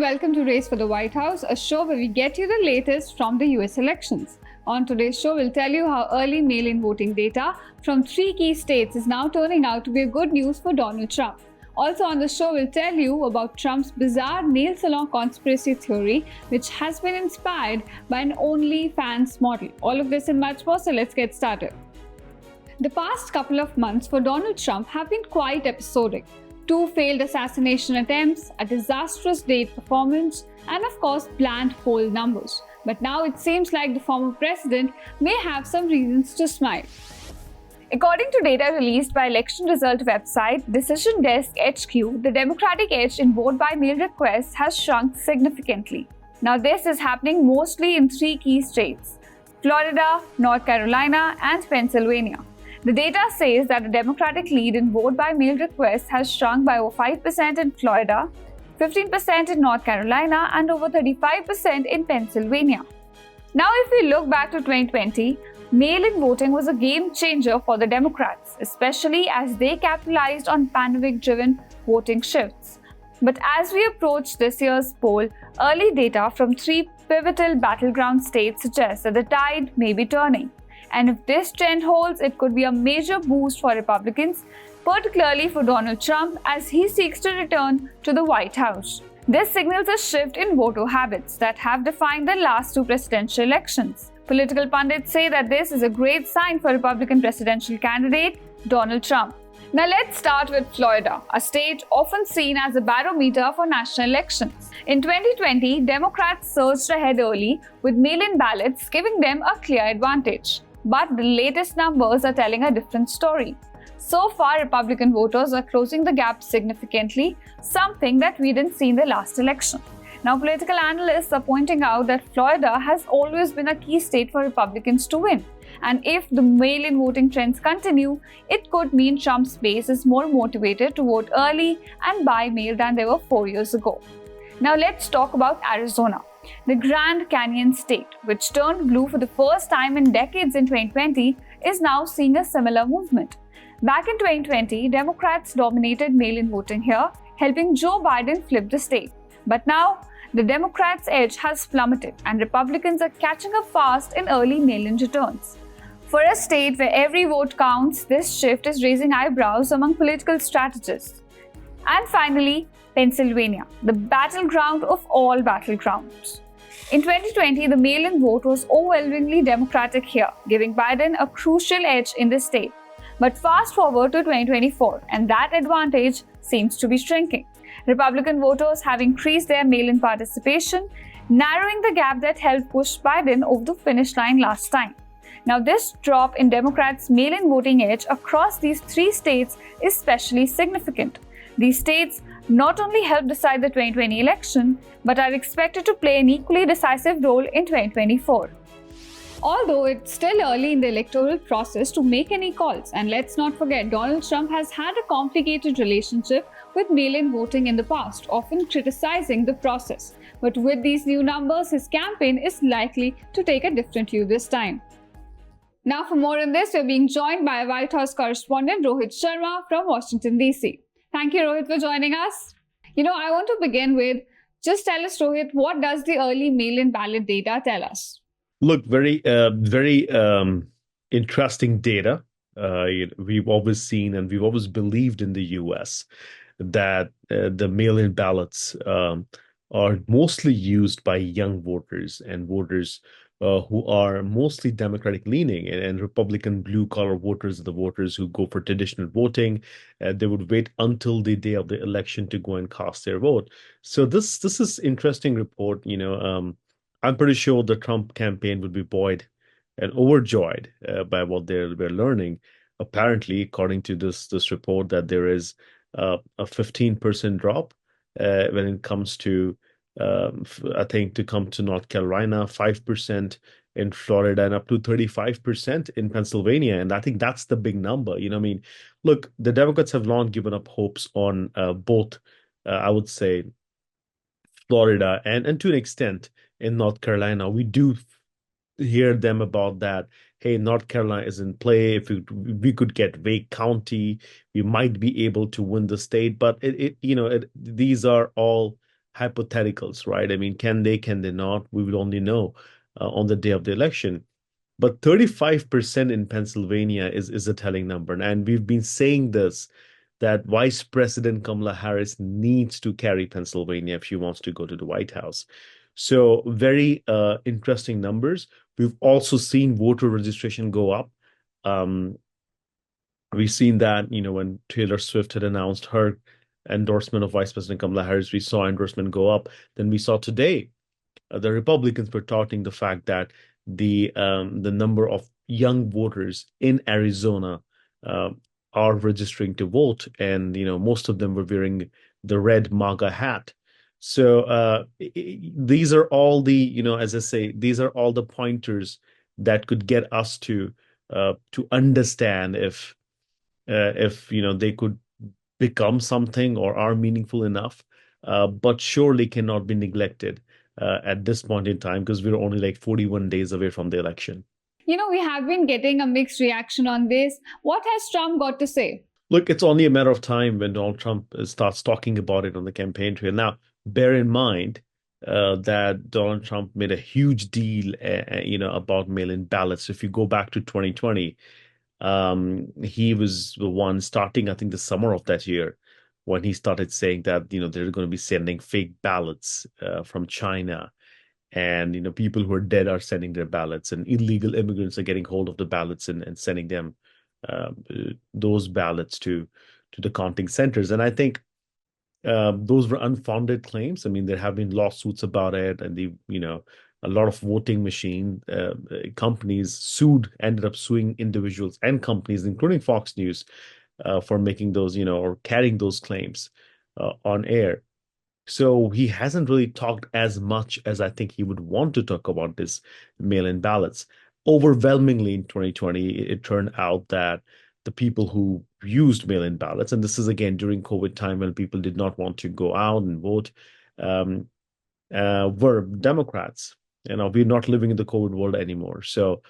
welcome to Race for the White House, a show where we get you the latest from the US elections. On today's show, we'll tell you how early mail-in voting data from 3 key states is now turning out to be good news for Donald Trump. Also on the show, we'll tell you about Trump's bizarre nail salon conspiracy theory, which has been inspired by an OnlyFans model. All of this and much more, so let's get started. The past couple of months for Donald Trump have been quite episodic. 2 failed assassination attempts, a disastrous date performance, and of course bland poll numbers. But now it seems like the former president may have some reasons to smile. According to data released by election result website Decision Desk HQ, the Democratic edge in vote by mail requests has shrunk significantly. Now this is happening mostly in 3 key states: Florida, North Carolina, and Pennsylvania. The data says that the Democratic lead in vote by mail requests has shrunk by over 5% in Florida, 15% in North Carolina, and over 35% in Pennsylvania. Now, if we look back to 2020, mail-in voting was a game changer for the Democrats, especially as they capitalized on pandemic-driven voting shifts. But as we approach this year's poll, early data from 3 pivotal battleground states suggests that the tide may be turning. And if this trend holds, it could be a major boost for Republicans, particularly for Donald Trump as he seeks to return to the White House. This signals a shift in voter habits that have defined the last 2 presidential elections. Political pundits say that this is a great sign for Republican presidential candidate Donald Trump. Now let's start with Florida, a state often seen as a barometer for national elections. In 2020, Democrats surged ahead early with mail-in ballots, giving them a clear advantage. But the latest numbers are telling a different story. So far, Republican voters are closing the gap significantly, something that we didn't see in the last election. Now, political analysts are pointing out that Florida has always been a key state for Republicans to win. And if the mail-in voting trends continue, it could mean Trump's base is more motivated to vote early and by mail than they were 4 years ago. Now, let's talk about Arizona. The Grand Canyon state, which turned blue for the first time in decades in 2020, is now seeing a similar movement. Back in 2020, Democrats dominated mail-in voting here, helping Joe Biden flip the state. But now, the Democrats' edge has plummeted and Republicans are catching up fast in early mail-in returns. For a state where every vote counts, this shift is raising eyebrows among political strategists. And finally, Pennsylvania, the battleground of all battlegrounds. In 2020, the mail-in vote was overwhelmingly Democratic here, giving Biden a crucial edge in the state. But fast forward to 2024, and that advantage seems to be shrinking. Republican voters have increased their mail-in participation, narrowing the gap that helped push Biden over the finish line last time. Now, this drop in Democrats' mail-in voting edge across these 3 states is especially significant. These states not only helped decide the 2020 election, but are expected to play an equally decisive role in 2024. Although it's still early in the electoral process to make any calls, and let's not forget Donald Trump has had a complicated relationship with mail-in voting in the past, often criticizing the process. But with these new numbers, his campaign is likely to take a different view this time. Now for more on this, we're being joined by White House correspondent Rohit Sharma from Washington, D.C. Thank you, Rohit, for joining us. I want to begin with, just tell us, Rohit, what does the early mail-in ballot data tell us? Look, very interesting data. We've always seen and we've always believed in the US that the mail-in ballots are mostly used by young voters and voters who are mostly Democratic leaning, and Republican blue collar voters are the voters who go for traditional voting. They would wait until the day of the election to go and cast their vote. So this is interesting report. I'm pretty sure the Trump campaign would be buoyed and overjoyed by what they're learning. Apparently, according to this report, that there is a 15% drop when it comes to I think to come to North Carolina, 5% in Florida, and up to 35% in Pennsylvania. And I think that's the big number. Look, the Democrats have long given up hopes on both, I would say, Florida and to an extent in North Carolina. We do hear them about that. Hey, North Carolina is in play. If we could get Wake County, we might be able to win the state. But these are all hypotheticals, right? I mean, can they not? We will only know on the day of the election. But 35% in Pennsylvania is a telling number. And we've been saying this, that Vice President Kamala Harris needs to carry Pennsylvania if she wants to go to the White House. So very interesting numbers. We've also seen voter registration go up. Um, we've seen that, when Taylor Swift had announced her endorsement of Vice President Kamala Harris, we saw endorsement go up. Then we saw today the Republicans were touting the fact that the number of young voters in Arizona uh, are registering to vote, and most of them were wearing the red MAGA hat. So these are all as I say, these are all the pointers that could get us to understand if they could become something or are meaningful enough, but surely cannot be neglected at this point in time because we're only like 41 days away from the election. We have been getting a mixed reaction on this. What has Trump got to say? Look, it's only a matter of time when Donald Trump starts talking about it on the campaign trail. Now, bear in mind that Donald Trump made a huge deal, about mail-in ballots. If you go back to 2020, he was the one starting, I think, the summer of that year when he started saying that, they're going to be sending fake ballots from China. And, people who are dead are sending their ballots, and illegal immigrants are getting hold of the ballots and sending them uh, those ballots to the counting centers. And I think those were unfounded claims. I mean, there have been lawsuits about it, and a lot of voting machine companies ended up suing individuals and companies, including Fox News, for making those, or carrying those claims on air. So he hasn't really talked as much as I think he would want to talk about this mail-in ballots. Overwhelmingly in 2020, it turned out that the people who used mail-in ballots, and this is again during COVID time when people did not want to go out and vote, um, were Democrats. We're not living in the COVID world anymore. So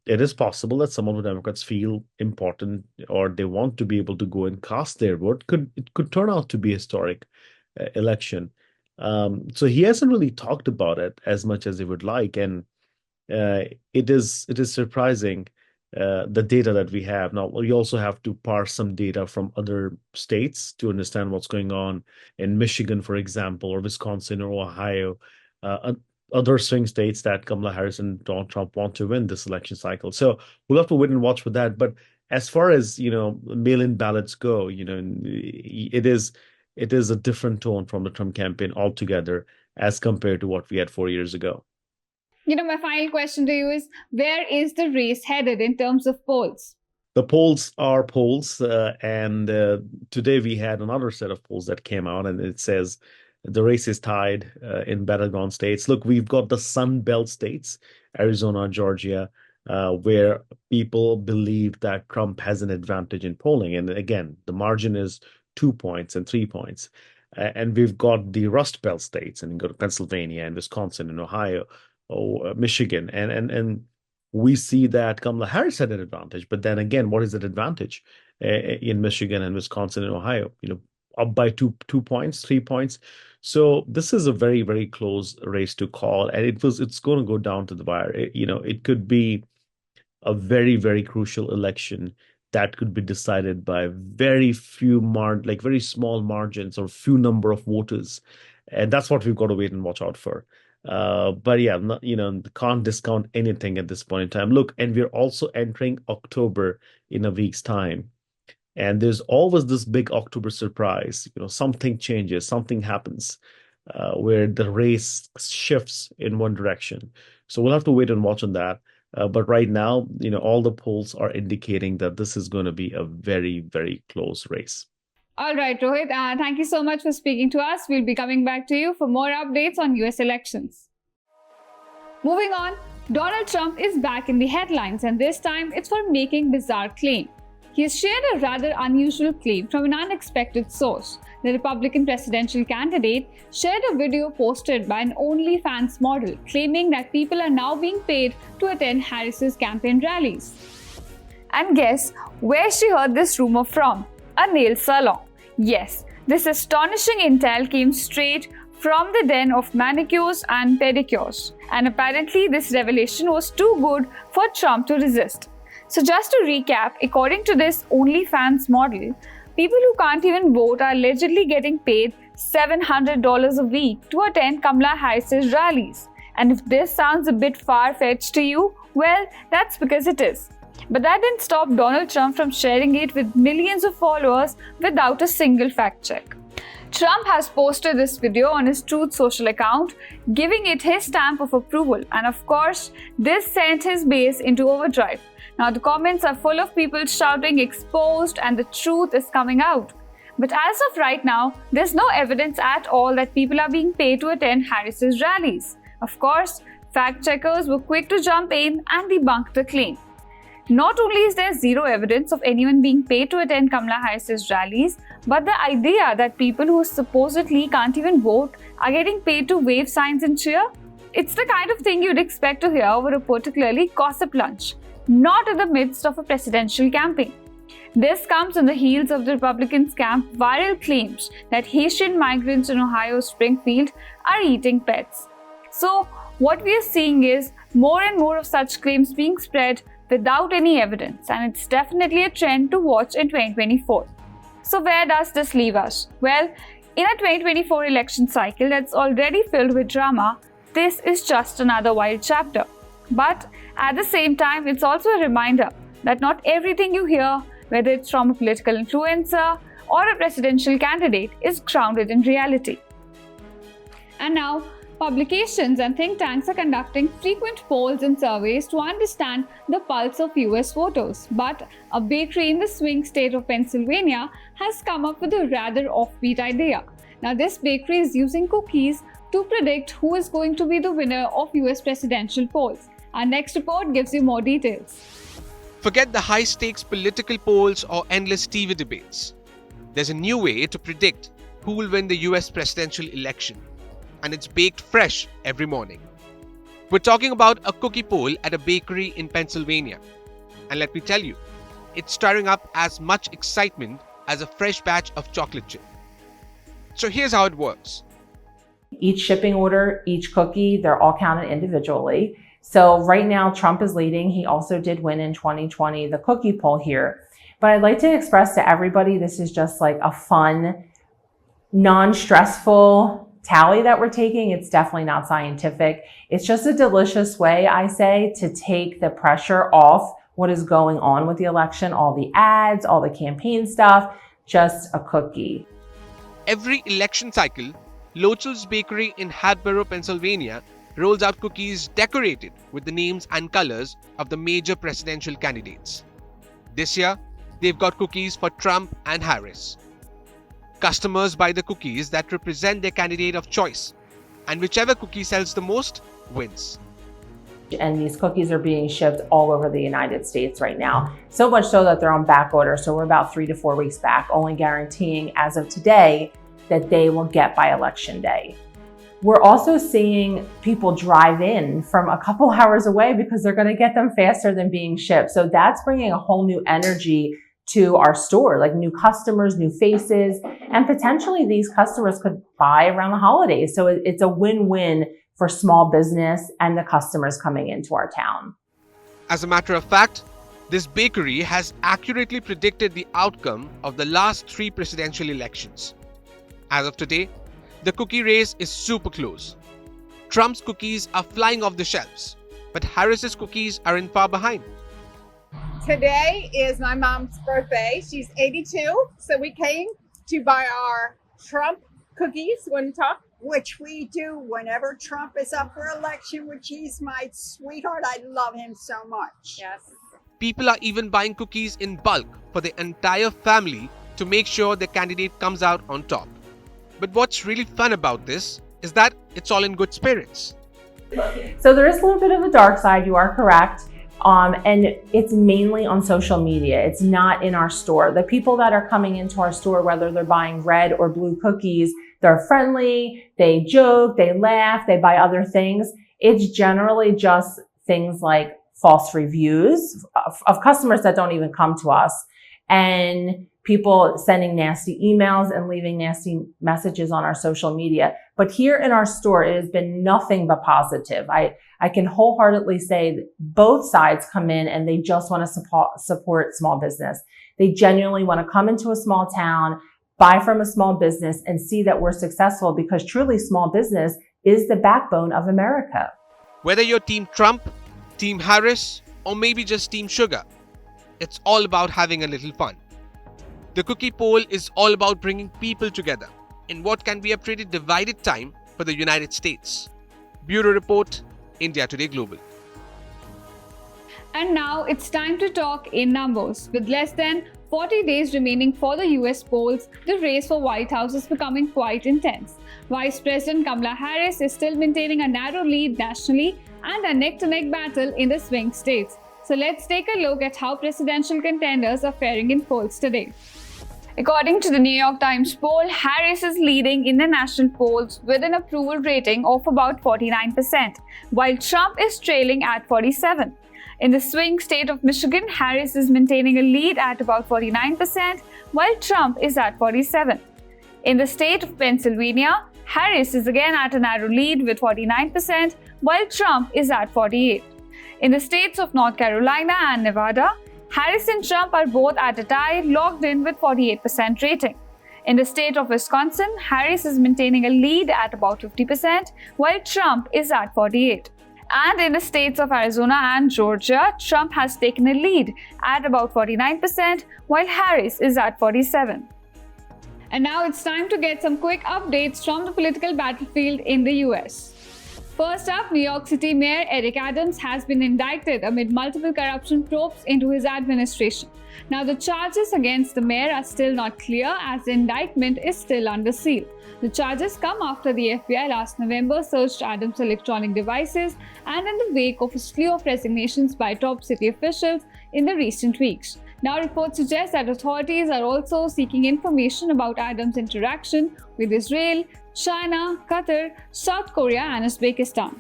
it is possible that some of the Democrats feel important or they want to be able to go and cast their vote. It could turn out to be a historic election. So he hasn't really talked about it as much as he would like, and it is surprising the data that we have. Now, we also have to parse some data from other states to understand what's going on in Michigan, for example, or Wisconsin or Ohio, other swing states that Kamala Harris and Donald Trump want to win this election cycle. So we'll have to wait and watch for that. But as far as mail-in ballots go, it is a different tone from the Trump campaign altogether as compared to what we had 4 years ago. My final question to you is, where is the race headed in terms of polls? The polls are polls, and today we had another set of polls that came out, and it says the race is tied in battleground states. Look, we've got the Sun Belt states, Arizona, Georgia, where people believe that Trump has an advantage in polling. And again, the margin is 2 points and 3 points. And we've got the Rust Belt states, and you go to Pennsylvania and Wisconsin and Ohio, Michigan, and we see that Kamala Harris had an advantage. But then again, what is that advantage in Michigan and Wisconsin and Ohio? Up by 2 points, 3 points. So this is a very, very close race to call, and it's going to go down to the wire. It could be a very, very crucial election that could be decided by very few very small margins or few number of voters, and that's what we've got to wait and watch out for. But yeah, can't discount anything at this point in time. Look, and we're also entering October in a week's time. And there's always this big October surprise. Something changes, something happens where the race shifts in one direction. So we'll have to wait and watch on that. But right now, all the polls are indicating that this is going to be a very, very close race. All right, Rohit, thank you so much for speaking to us. We'll be coming back to you for more updates on US elections. Moving on, Donald Trump is back in the headlines, and this time it's for making bizarre claim. He has shared a rather unusual claim from an unexpected source. The Republican presidential candidate shared a video posted by an OnlyFans model claiming that people are now being paid to attend Harris's campaign rallies. And guess where she heard this rumor from? A nail salon. Yes, This astonishing intel came straight from the den of manicures and pedicures, and apparently this revelation was too good for Trump to resist. So just to recap, according to this OnlyFans model, people who can't even vote are allegedly getting paid $700 a week to attend Kamala Harris's rallies. And if this sounds a bit far-fetched to you, well, that's because it is. But that didn't stop Donald Trump from sharing it with millions of followers without a single fact check. Trump has posted this video on his Truth Social account, giving it his stamp of approval, and of course, this sent his base into overdrive. Now the comments are full of people shouting exposed and the truth is coming out. But as of right now, there's no evidence at all that people are being paid to attend Harris's rallies. Of course, fact checkers were quick to jump in and debunk the claim. Not only is there zero evidence of anyone being paid to attend Kamala Harris's rallies, but the idea that people who supposedly can't even vote are getting paid to wave signs and cheer, it's the kind of thing you'd expect to hear over a particularly gossip lunch, not in the midst of a presidential campaign. This comes on the heels of the Republicans' camp viral claims that Haitian migrants in Ohio's Springfield are eating pets. So, what we are seeing is more and more of such claims being spread without any evidence, and it's definitely a trend to watch in 2024. So where does this leave us? Well, in a 2024 election cycle that's already filled with drama, this is just another wild chapter. But at the same time, it's also a reminder that not everything you hear, whether it's from a political influencer or a presidential candidate, is grounded in reality. And now, publications and think tanks are conducting frequent polls and surveys to understand the pulse of US voters. But a bakery in the swing state of Pennsylvania has come up with a rather offbeat idea. Now, this bakery is using cookies to predict who is going to be the winner of US presidential polls. Our next report gives you more details. Forget the high-stakes political polls or endless TV debates. There's a new way to predict who will win the US presidential election, and it's baked fresh every morning. We're talking about a cookie poll at a bakery in Pennsylvania. And let me tell you, it's stirring up as much excitement as a fresh batch of chocolate chip. So here's how it works. Each shipping order, each cookie, they're all counted individually. So right now, Trump is leading. He also did win in 2020, the cookie poll here. But I'd like to express to everybody, this is just like a fun, non-stressful tally that we're taking. It's definitely not scientific. It's just a delicious way, I say, to take the pressure off what is going on with the election, all the ads, all the campaign stuff, just a cookie. Every election cycle, Lochel's Bakery in Hatboro, Pennsylvania rolls out cookies decorated with the names and colors of the major presidential candidates. This year, they've got cookies for Trump and Harris. Customers buy the cookies that represent their candidate of choice, and whichever cookie sells the most wins. And these cookies are being shipped all over the United States right now. So much so that they're on back order. So we're about 3 to 4 weeks back, only guaranteeing as of today that they will get by election day. We're also seeing people drive in from a couple hours away because they're going to get them faster than being shipped. So that's bringing a whole new energy to our store, like new customers, new faces, and potentially these customers could buy around the holidays. So it's a win-win for small business and the customers coming into our town. As a matter of fact, this bakery has accurately predicted the outcome of the last 3 presidential elections. As of today, the cookie race is super close. Trump's cookies are flying off the shelves, but Harris's cookies are in far behind. Today is my mom's birthday. She's 82, so we came to buy our Trump cookies, which we do whenever Trump is up for election, which he's my sweetheart. I love him so much. Yes. People are even buying cookies in bulk for the entire family to make sure the candidate comes out on top. But what's really fun about this is that it's all in good spirits. So there is a little bit of a dark side, you are correct. And it's mainly on social media. It's not in our store. The people that are coming into our store, whether they're buying red or blue cookies, they're friendly, they joke, they laugh, they buy other things. It's generally just things like false reviews of customers that don't even come to us. And people sending nasty emails and leaving nasty messages on our social media. But here in our store, it has been nothing but positive. I can wholeheartedly say that both sides come in and they just want to support small business. They genuinely want to come into a small town, buy from a small business, and see that we're successful, because truly small business is the backbone of America. Whether you're Team Trump, Team Harris, or maybe just Team Sugar, it's all about having a little fun. The cookie poll is all about bringing people together in what can be a pretty divided time for the United States. Bureau Report, India Today Global. And now it's time to talk in numbers. With less than 40 days remaining for the US polls, the race for White House is becoming quite intense. Vice President Kamala Harris is still maintaining a narrow lead nationally and a neck-to-neck battle in the swing states. So let's take a look at how presidential contenders are faring in polls today. According to the New York Times poll, Harris is leading in the national polls with an approval rating of about 49%, while Trump is trailing at 47%. In the swing state of Michigan, Harris is maintaining a lead at about 49%, while Trump is at 47%. In the state of Pennsylvania, Harris is again at a narrow lead with 49%, while Trump is at 48%. In the states of North Carolina and Nevada, Harris and Trump are both at a tie, locked in with 48% rating. In the state of Wisconsin, Harris is maintaining a lead at about 50%, while Trump is at 48%. And in the states of Arizona and Georgia, Trump has taken a lead at about 49%, while Harris is at 47%. And now it's time to get some quick updates from the political battlefield in the US. First up, New York City Mayor Eric Adams has been indicted amid multiple corruption probes into his administration. Now, the charges against the mayor are still not clear, as the indictment is still under seal. The charges come after the FBI last November searched Adams' electronic devices and in the wake of a slew of resignations by top city officials in the recent weeks. Now, reports suggest that authorities are also seeking information about Adams' interaction with Israel, China, Qatar, South Korea, and Uzbekistan.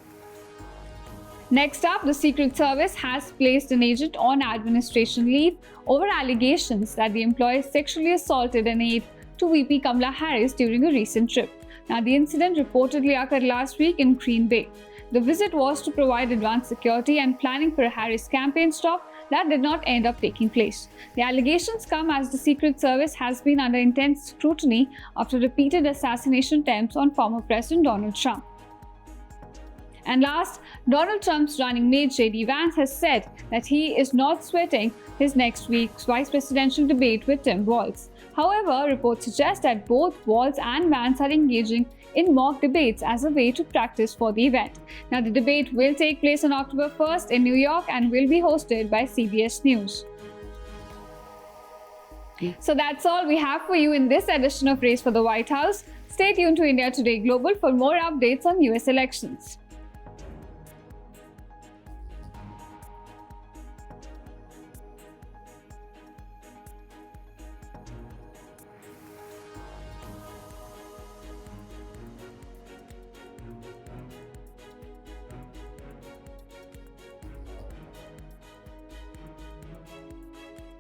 Next up, the Secret Service has placed an agent on administration leave over allegations that the employee sexually assaulted an aide to VP Kamala Harris during a recent trip. Now, the incident reportedly occurred last week in Green Bay. The visit was to provide advanced security and planning for a Harris campaign stop that did not end up taking place. The allegations come as the Secret Service has been under intense scrutiny after repeated assassination attempts on former President Donald Trump. And last, Donald Trump's running mate J.D. Vance has said that he is not sweating his next week's vice presidential debate with Tim Walz. However, reports suggest that both Walz and Vance are engaging in mock debates as a way to practice for the event. Now, the debate will take place on October 1st in New York and will be hosted by CBS News. So that's all we have for you in this edition of Race for the White House. Stay tuned to India Today Global for more updates on US elections.